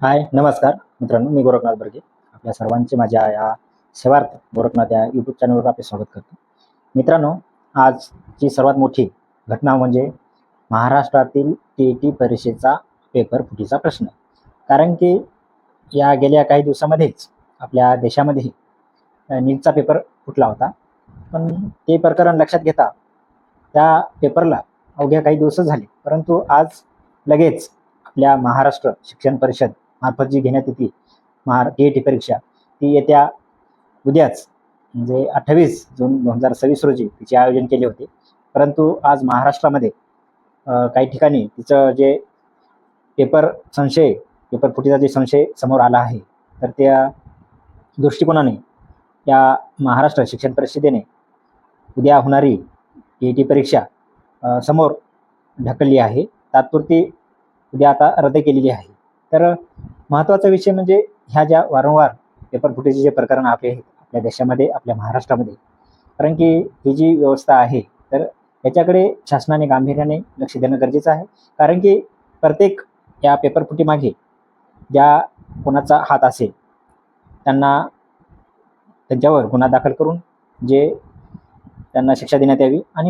हाय, नमस्कार मित्रांनो. मी गोरखनाथ बर्गे. आपल्या सर्वांचे माझ्या या सेवार्थ गोरखनाथ या यूट्यूब चॅनलवर आपले स्वागत करतो. मित्रांनो, आजची सर्वात मोठी घटना म्हणजे महाराष्ट्रातील टी परीक्षेचा पेपर फुटीचा प्रश्न. कारण की या गेल्या काही दिवसामध्येच आपल्या देशामध्ये नीटचा पेपर फुटला होता. पण ते प्रकरण लक्षात घेता त्या पेपरला अवघ्या काही दिवसच झाले, परंतु आज लगेच आपल्या महाराष्ट्र शिक्षण परिषद मार्फत जी घेण्यात येते टी परीक्षा, ती येत्या उद्याच म्हणजे 28 जून 2026 रोजी तिचे आयोजन केले होते. परंतु आज महाराष्ट्रामध्ये काही ठिकाणी तिचं जे पेपर फुटीचा जे संशय समोर आला आहे, तर त्या दृष्टिकोनाने या महाराष्ट्र शिक्षण परिषदेने उद्या होणारी टी परीक्षा समोर ढकलली आहे. तात्पुरती उद्या आता रद्द केलेली आहे. तर महत्त्वाचा विषय म्हणजे ह्या ज्या वारंवार पेपर फुटीचे जे प्रकरण आपले आहेत आपल्या देशामध्ये, आपल्या महाराष्ट्रामध्ये, कारण की ही जी व्यवस्था आहे, तर याच्याकडे शासनाने गांभीर्याने लक्ष देणं गरजेचं आहे. कारण की प्रत्येक या पेपर फुटीमागे ज्या कोणाचा हात असेल त्यांच्यावर गुन्हा दाखल करून जे त्यांना शिक्षा देण्यात यावी आणि